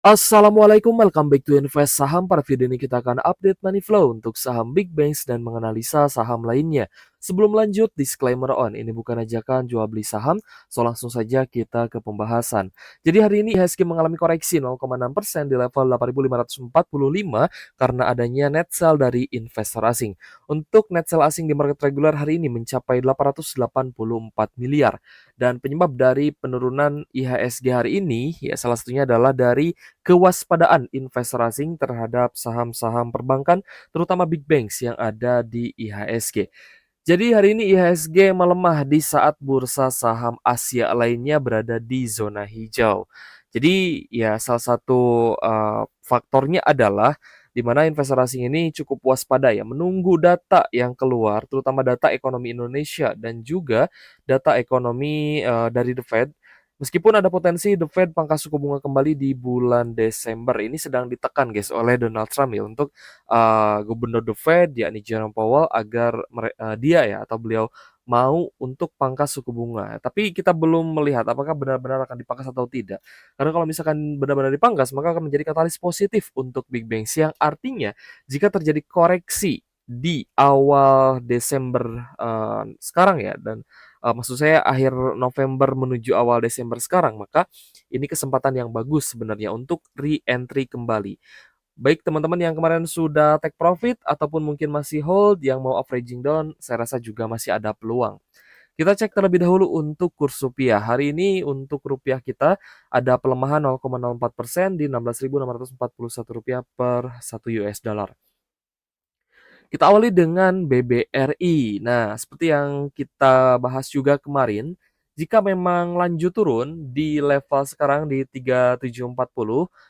Assalamualaikum, welcome back to Invest Saham. Pada video ini kita akan update money flow untuk saham big banks dan menganalisa saham lainnya. Sebelum lanjut, disclaimer on, ini bukan ajakan jual beli saham, so langsung saja kita ke pembahasan. Jadi hari ini IHSG mengalami koreksi 0,6% di level 8.545 karena adanya net sell dari investor asing. Untuk net sell asing di market regular hari ini mencapai 884 miliar. Dan penyebab dari penurunan IHSG hari ini, ya salah satunya adalah dari kewaspadaan investor asing terhadap saham-saham perbankan, terutama big banks yang ada di IHSG. Jadi hari ini IHSG melemah di saat bursa saham Asia lainnya berada di zona hijau. Jadi ya salah satu faktornya adalah di mana investor asing ini cukup waspada ya menunggu data yang keluar, terutama data ekonomi Indonesia dan juga data ekonomi dari The Fed. Meskipun ada potensi The Fed pangkas suku bunga kembali di bulan Desember, ini sedang ditekan guys oleh Donald Trump ya untuk gubernur The Fed yakni Jerome Powell agar dia ya atau beliau mau untuk pangkas suku bunga. Tapi kita belum melihat apakah benar-benar akan dipangkas atau tidak. Karena kalau misalkan benar-benar dipangkas, maka akan menjadi katalis positif untuk big banks yang artinya jika terjadi koreksi di awal Desember sekarang ya dan maksud saya akhir November menuju awal Desember sekarang, maka ini kesempatan yang bagus sebenarnya untuk re-entry kembali. Baik teman-teman yang kemarin sudah take profit ataupun mungkin masih hold yang mau averaging down, saya rasa juga masih ada peluang. Kita cek terlebih dahulu untuk kurs rupiah. Hari ini untuk rupiah kita ada pelemahan 0,04% di Rp16.641 per 1 US dollar. Kita awali dengan BBRI. Nah, seperti yang kita bahas juga kemarin, jika memang lanjut turun di level sekarang di 3740,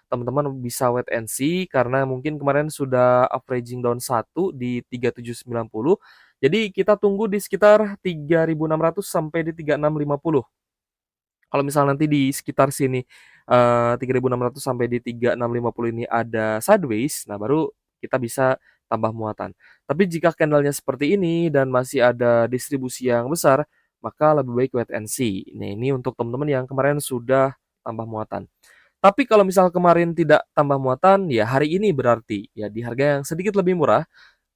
teman-teman bisa wait and see karena mungkin kemarin sudah averaging down 1 di 3790. Jadi kita tunggu di sekitar 3600 sampai di 3650. Kalau misal nanti di sekitar sini 3600 sampai di 3650 ini ada sideways, nah baru kita bisa tambah muatan. Tapi jika candlenya seperti ini dan masih ada distribusi yang besar, maka lebih baik wait and see. Nah, ini untuk teman-teman yang kemarin sudah tambah muatan. Tapi kalau misal kemarin tidak tambah muatan, ya hari ini berarti ya di harga yang sedikit lebih murah,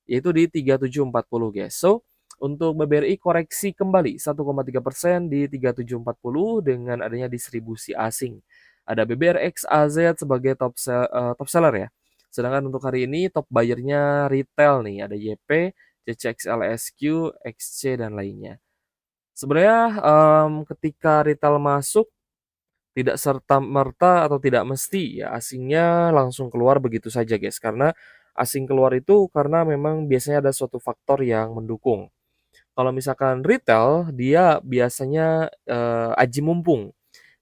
yaitu di 3740 guys. So, untuk BBRI koreksi kembali 1,3% di 3740 dengan adanya distribusi asing. Ada BBRX AZ sebagai top seller ya. Sedangkan untuk hari ini top buyer-nya retail nih, ada YP, CCXLSQ, XC dan lainnya. Sebenarnya ketika retail masuk tidak serta merta atau tidak mesti ya asingnya langsung keluar begitu saja guys, karena asing keluar itu karena memang biasanya ada suatu faktor yang mendukung. Kalau misalkan retail dia biasanya aji mumpung.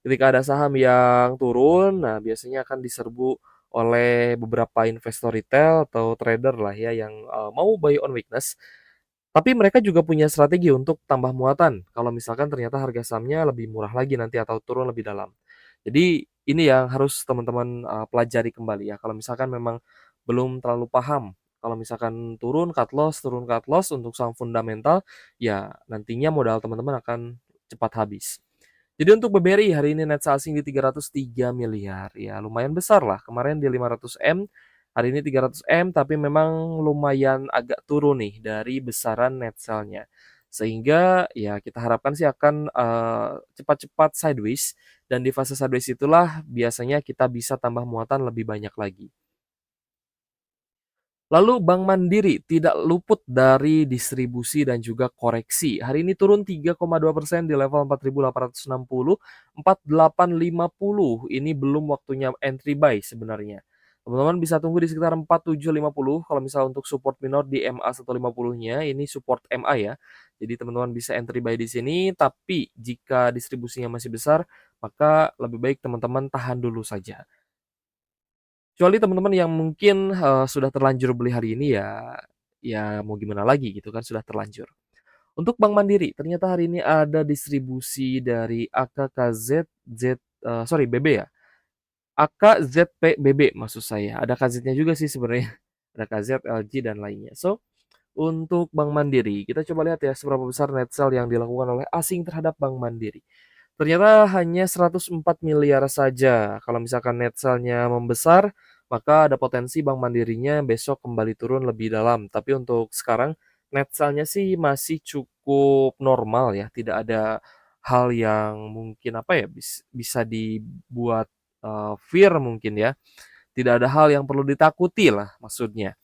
Ketika ada saham yang turun, nah biasanya akan diserbu oleh beberapa investor retail atau trader lah ya yang mau buy on weakness. Tapi mereka juga punya strategi untuk tambah muatan kalau misalkan ternyata harga sahamnya lebih murah lagi nanti atau turun lebih dalam. Jadi ini yang harus teman-teman pelajari kembali ya. Kalau misalkan memang belum terlalu paham, kalau misalkan turun cut loss untuk saham fundamental, ya nantinya modal teman-teman akan cepat habis. Jadi untuk BBRI hari ini net asing di 303 miliar, ya lumayan besar lah. Kemarin di 500 M, hari ini 300 M, tapi memang lumayan agak turun nih dari besaran net sell-nya. Sehingga ya kita harapkan sih akan cepat-cepat sideways dan di fase sideways itulah biasanya kita bisa tambah muatan lebih banyak lagi. Lalu Bank Mandiri tidak luput dari distribusi dan juga koreksi. Hari ini turun 3,2% di level 4.860, 4850. Ini belum waktunya entry buy sebenarnya. Teman-teman bisa tunggu di sekitar 4750 kalau misal untuk support minor di MA 150-nya, ini support MA ya. Jadi teman-teman bisa entry buy di sini, tapi jika distribusinya masih besar, maka lebih baik teman-teman tahan dulu saja. Kecuali teman-teman yang mungkin, sudah terlanjur beli hari ini ya mau gimana lagi gitu kan, sudah terlanjur. Untuk Bank Mandiri, ternyata hari ini ada distribusi dari BB ya, AKZPBB maksud saya, ada KZ-nya juga sih sebenarnya, ada KZ, LG dan lainnya. So, untuk Bank Mandiri, kita coba lihat ya seberapa besar net sell yang dilakukan oleh asing terhadap Bank Mandiri. Ternyata hanya 104 miliar saja. Kalau misalkan net sale-nya membesar, maka ada potensi Bank Mandirinya besok kembali turun lebih dalam. Tapi untuk sekarang net sale-nya sih masih cukup normal ya, tidak ada hal yang mungkin apa ya, bisa dibuat, fear mungkin ya. Tidak ada hal yang perlu ditakuti lah maksudnya.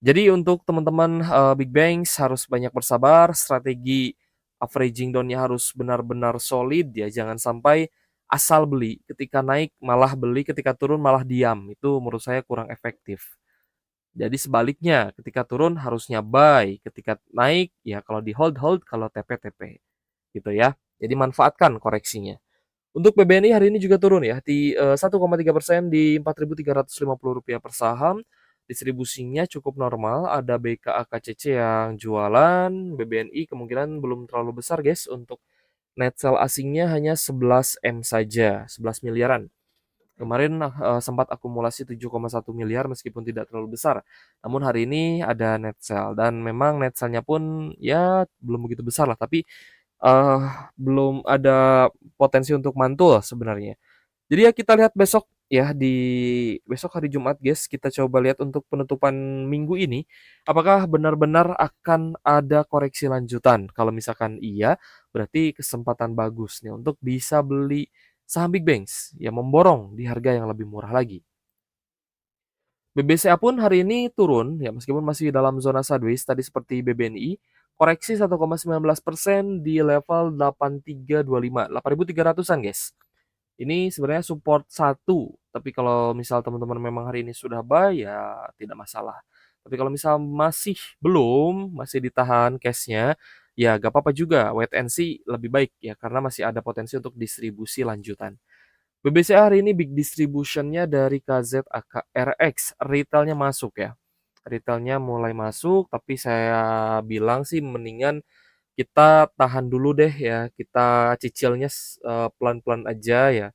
Jadi untuk teman-teman, big banks harus banyak bersabar, strategi averaging down-nya harus benar-benar solid ya, jangan sampai asal beli, ketika naik malah beli, ketika turun malah diam, itu menurut saya kurang efektif. Jadi sebaliknya, ketika turun harusnya buy, ketika naik ya kalau di hold, hold, kalau TP, TP, gitu ya. Jadi manfaatkan koreksinya. Untuk BBNI hari ini juga turun ya, di 1,3% di Rp4.350 per saham. Distribusinya cukup normal, ada BKA KCC yang jualan, BBNI kemungkinan belum terlalu besar guys, untuk net sell asingnya hanya 11 M saja, 11 miliaran. Kemarin sempat akumulasi 7,1 miliar meskipun tidak terlalu besar. Namun hari ini ada net sell dan memang net sell-nya pun ya belum begitu besar lah, tapi Eee, belum ada potensi untuk mantul sebenarnya. Jadi ya kita lihat besok ya, di besok hari Jumat guys, kita coba lihat untuk penutupan minggu ini, apakah benar-benar akan ada koreksi lanjutan. Kalau misalkan iya, berarti kesempatan bagus nih untuk bisa beli saham big banks, yang memborong di harga yang lebih murah lagi. BBCA pun hari ini turun ya, meskipun masih dalam zona sideways tadi seperti BBNI, koreksi 1,19% di level 8325, 8.300-an guys. Ini sebenarnya support satu, tapi kalau misal teman-teman memang hari ini sudah buy ya tidak masalah. Tapi kalau misal masih belum, masih ditahan cash-nya, ya gak apa-apa juga, wait and see lebih baik ya, karena masih ada potensi untuk distribusi lanjutan. BBC hari ini big distribution-nya dari KZAK-RX, retail-nya masuk ya. Retail-nya mulai masuk, tapi saya bilang sih mendingan kita tahan dulu deh ya, kita cicilnya pelan-pelan aja ya.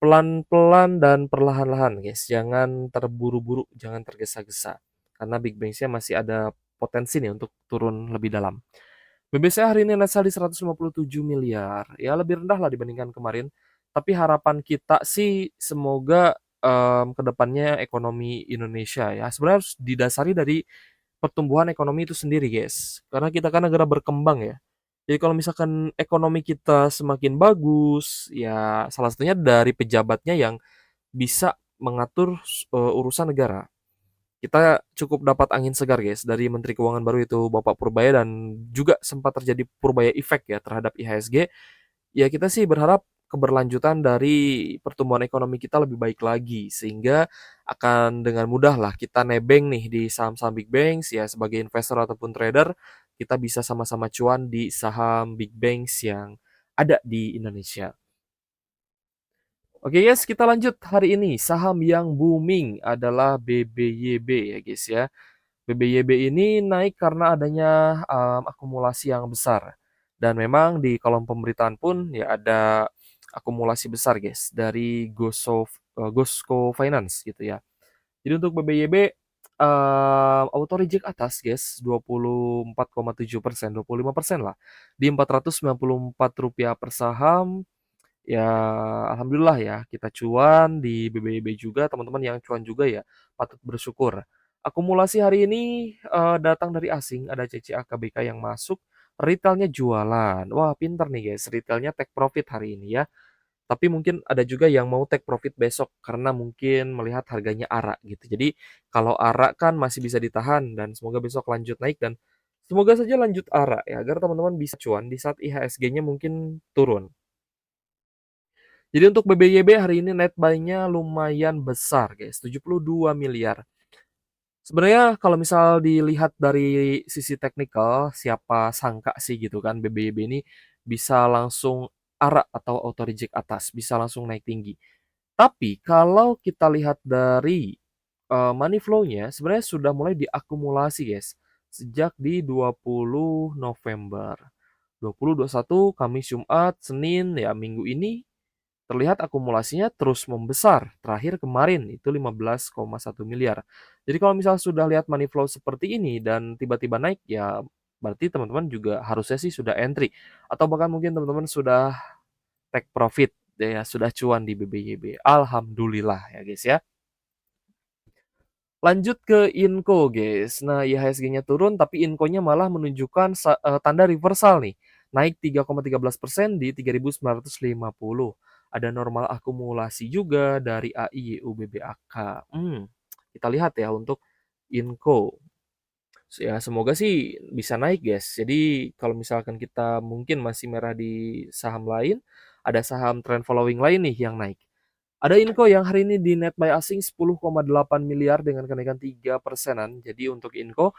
Pelan-pelan dan perlahan-lahan guys, jangan terburu-buru, jangan tergesa-gesa. Karena big banks-nya masih ada potensi nih untuk turun lebih dalam. BBC hari ini net sale di 157 miliar, ya lebih rendah lah dibandingkan kemarin. Tapi harapan kita sih semoga ke depannya ekonomi Indonesia ya sebenarnya harus didasari dari pertumbuhan ekonomi itu sendiri guys. Karena kita kan negara berkembang ya. Jadi kalau misalkan ekonomi kita semakin bagus, ya salah satunya dari pejabatnya yang bisa mengatur urusan negara. Kita cukup dapat angin segar guys dari Menteri Keuangan baru itu Bapak Purbaya dan juga sempat terjadi Purbaya Effect ya terhadap IHSG. Ya kita sih berharap keberlanjutan dari pertumbuhan ekonomi kita lebih baik lagi sehingga akan dengan mudah lah kita nebeng nih di saham-saham big banks ya sebagai investor ataupun trader kita bisa sama-sama cuan di saham big banks yang ada di Indonesia. Oke guys, kita lanjut hari ini. Saham yang booming adalah BBYB ya guys ya. BBYB ini naik karena adanya, akumulasi yang besar. Dan memang di kolom pemberitaan pun ya ada akumulasi besar guys dari Gosco Finance gitu ya. Jadi untuk BBYB, auto reject atas guys, 24,7%, 25% lah, di Rp494 per saham. Ya, alhamdulillah ya, kita cuan di BBYB juga, teman-teman yang cuan juga ya, patut bersyukur. Akumulasi hari ini datang dari asing, ada CCA KBK yang masuk, retailnya jualan. Wah, pinter nih guys, retailnya take profit hari ini ya. Tapi mungkin ada juga yang mau take profit besok karena mungkin melihat harganya ARA gitu. Jadi kalau ARA kan masih bisa ditahan dan semoga besok lanjut naik dan semoga saja lanjut ARA ya agar teman-teman bisa cuan di saat IHSG-nya mungkin turun. Jadi untuk BBYB hari ini net buy-nya lumayan besar guys, 72 miliar. Sebenarnya kalau misal dilihat dari sisi teknikal, siapa sangka sih gitu kan BBYB ini bisa langsung ARA atau auto reject atas, bisa langsung naik tinggi. Tapi kalau kita lihat dari money flow-nya sebenarnya sudah mulai diakumulasi guys, sejak di 20 November. 20, 21, Kamis, Jumat, Senin, ya minggu ini terlihat akumulasinya terus membesar. Terakhir kemarin itu 15,1 miliar. Jadi kalau misal sudah lihat money flow seperti ini dan tiba-tiba naik ya berarti teman-teman juga harusnya sih sudah entry atau bahkan mungkin teman-teman sudah take profit ya, sudah cuan di BBYB. Alhamdulillah ya guys ya. Lanjut ke Inco guys. Nah, IHSG-nya turun tapi Inco-nya malah menunjukkan tanda reversal nih. Naik 3,13% di 3.950. Ada normal akumulasi juga dari AI, YU, BBAK. Kita lihat ya untuk Inco. Ya, semoga sih bisa naik guys. Jadi kalau misalkan kita mungkin masih merah di saham lain, ada saham trend following lain nih yang naik. Ada Inco yang hari ini di net buy asing 10,8 miliar dengan kenaikan 3%-an. Jadi untuk Inco,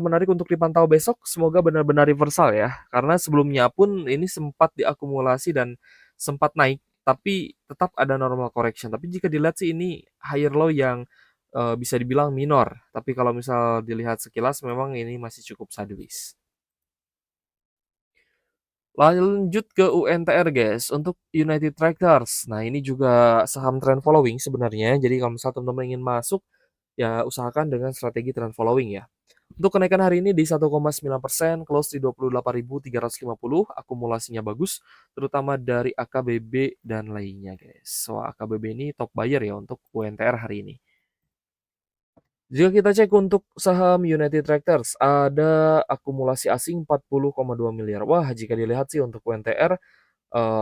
menarik untuk dipantau besok. Semoga benar-benar reversal ya. Karena sebelumnya pun ini sempat diakumulasi dan sempat naik, tapi tetap ada normal correction. Tapi jika dilihat sih ini higher low yang bisa dibilang minor. Tapi kalau misal dilihat sekilas memang ini masih cukup sideways. Lanjut ke UNTR guys, untuk United Tractors. Nah ini juga saham trend following sebenarnya. Jadi kalau misalnya teman-teman ingin masuk, ya usahakan dengan strategi trend following ya. Untuk kenaikan hari ini di 1,9%, close di 28.350, akumulasinya bagus, terutama dari AKBB dan lainnya guys. So AKBB ini top buyer ya untuk UNTR hari ini. Jika kita cek untuk saham United Tractors, ada akumulasi asing 40,2 miliar. Wah, jika dilihat sih untuk UNTR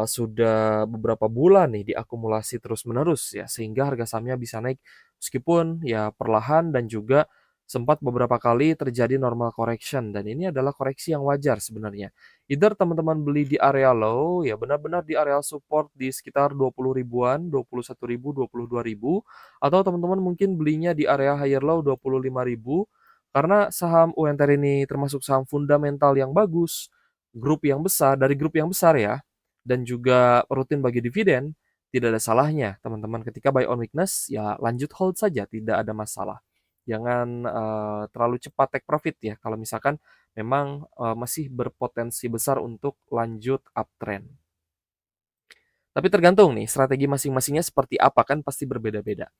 sudah beberapa bulan nih diakumulasi terus-menerus ya, sehingga harga sahamnya bisa naik meskipun ya perlahan dan juga sempat beberapa kali terjadi normal correction dan ini adalah koreksi yang wajar sebenarnya. Either teman-teman beli di area low ya benar-benar di area support di sekitar 20 ribuan, 21.000, 22.000 atau teman-teman mungkin belinya di area higher low 25.000 karena saham UNTR ini termasuk saham fundamental yang bagus, grup yang besar dari grup yang besar ya dan juga rutin bagi dividen, tidak ada salahnya teman-teman ketika buy on weakness ya lanjut hold saja, tidak ada masalah. Jangan terlalu cepat take profit ya kalau misalkan memang masih berpotensi besar untuk lanjut uptrend. Tapi tergantung nih strategi masing-masingnya seperti apa kan pasti berbeda-beda.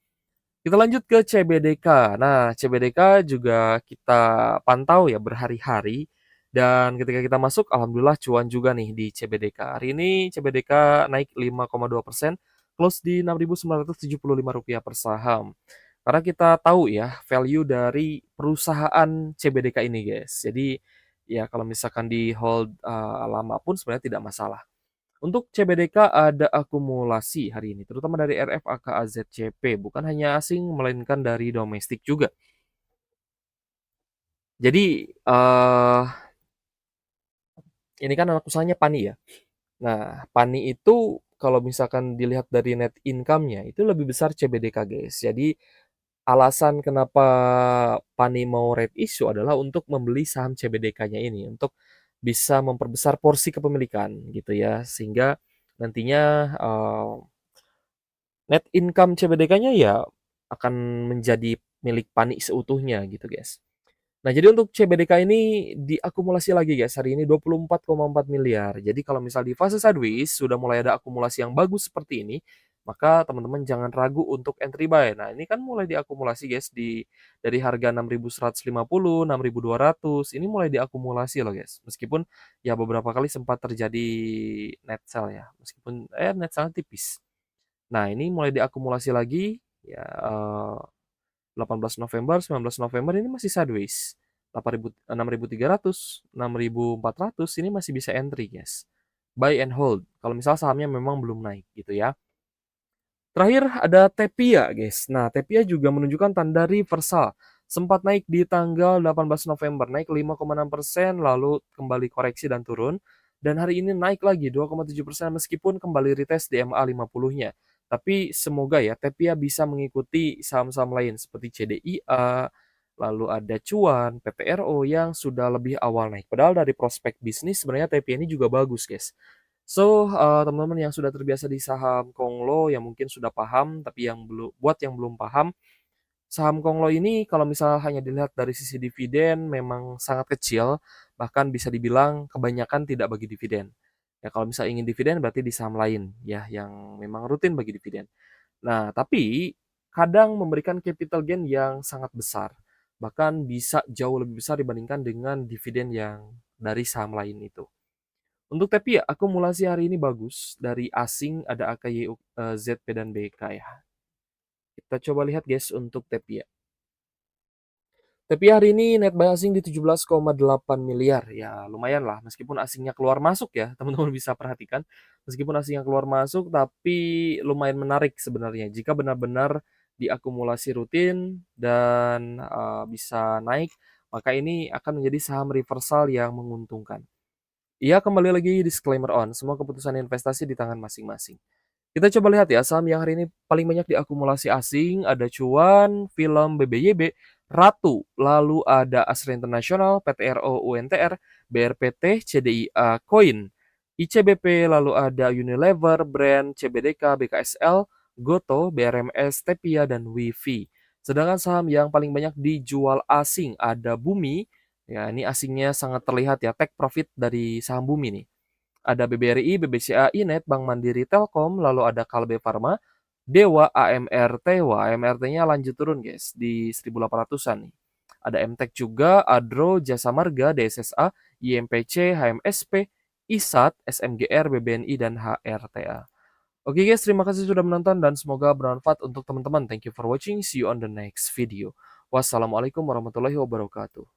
Kita lanjut ke CBDK. Nah, CBDK juga kita pantau ya berhari-hari dan ketika kita masuk alhamdulillah cuan juga nih di CBDK. Hari ini CBDK naik 5,2%, close di Rp6.975 per saham. Karena kita tahu ya value dari perusahaan CBDK ini, guys. Jadi ya kalau misalkan di hold lama pun sebenarnya tidak masalah. Untuk CBDK ada akumulasi hari ini, terutama dari RF, AK, AZCP, bukan hanya asing, melainkan dari domestik juga. Jadi, ini kan anak usahanya Pani ya. Nah, Pani itu kalau misalkan dilihat dari net income-nya, itu lebih besar CBDK, guys. Jadi, alasan kenapa Pani mau red issue adalah untuk membeli saham CBDK-nya ini, untuk bisa memperbesar porsi kepemilikan gitu ya, sehingga nantinya net income CBDK-nya ya akan menjadi milik Pani seutuhnya gitu, guys. Nah, jadi untuk CBDK ini diakumulasi lagi, guys. Hari ini 24,4 miliar. Jadi kalau misal di fase sideways sudah mulai ada akumulasi yang bagus seperti ini, maka teman-teman jangan ragu untuk entry buy. Nah, ini kan mulai diakumulasi, guys, dari harga 6.150, 6.200. Ini mulai diakumulasi loh, guys. Meskipun ya beberapa kali sempat terjadi net sell ya. Meskipun net sell tipis. Nah, ini mulai diakumulasi lagi ya 18 November, 19 November ini masih sideways. 8.000, 6.300, 6.400 ini masih bisa entry, guys. Buy and hold. Kalau misal sahamnya memang belum naik gitu ya. Terakhir ada Tepia, guys. Nah, Tepia juga menunjukkan tanda reversal. Sempat naik di tanggal 18 November, naik 5,6%, lalu kembali koreksi dan turun. Dan hari ini naik lagi 2,7% meskipun kembali retest di MA 50-nya. Tapi semoga ya Tepia bisa mengikuti saham-saham lain seperti CDIA, lalu ada Cuan, PPRO yang sudah lebih awal naik. Padahal dari prospek bisnis sebenarnya Tepia ini juga bagus, guys. So, teman-teman yang sudah terbiasa di saham Konglo yang mungkin sudah paham, tapi yang belum paham, saham Konglo ini kalau misal hanya dilihat dari sisi dividen memang sangat kecil, bahkan bisa dibilang kebanyakan tidak bagi dividen. Ya kalau misal ingin dividen berarti di saham lain ya yang memang rutin bagi dividen. Nah, tapi kadang memberikan capital gain yang sangat besar. Bahkan bisa jauh lebih besar dibandingkan dengan dividen yang dari saham lain itu. Untuk TEPI ya, akumulasi hari ini bagus, dari asing ada AKY, ZP dan BK ya. Kita coba lihat guys untuk TEPI ya. Tapi hari ini net buy asing di 17,8 miliar, ya lumayan lah meskipun asingnya keluar masuk ya, teman-teman bisa perhatikan. Meskipun asingnya keluar masuk, tapi lumayan menarik sebenarnya jika benar-benar diakumulasi rutin dan, bisa naik, maka ini akan menjadi saham reversal yang menguntungkan. Iya, kembali lagi disclaimer on, semua keputusan investasi di tangan masing-masing. Kita coba lihat ya, saham yang hari ini paling banyak diakumulasi asing, ada Cuan, Film, BBYB, Ratu, lalu ada Astra International, PTRO UNTR, BRPT, CDIA Coin, ICBP, lalu ada Unilever, Brand, CBDK, BKSL, Goto, BRMS, Tepia, dan Wifi. Sedangkan saham yang paling banyak dijual asing ada Bumi, ya ini asingnya sangat terlihat ya, take profit dari saham Bumi nih. Ada BBRI, BBCA, Inet, Bank Mandiri, Telkom, lalu ada Kalbe Farma, Dewa, AMRT. Wah, AMRT-nya lanjut turun guys, di 1.800-an nih. Ada MTEK juga, Adro, Jasa Marga, DSSA, IMPC, HMSP, ISAT, SMGR, BBNI, dan HRTA. Oke guys, terima kasih sudah menonton dan semoga bermanfaat untuk teman-teman. Thank you for watching. See you on the next video. Wassalamualaikum warahmatullahi wabarakatuh.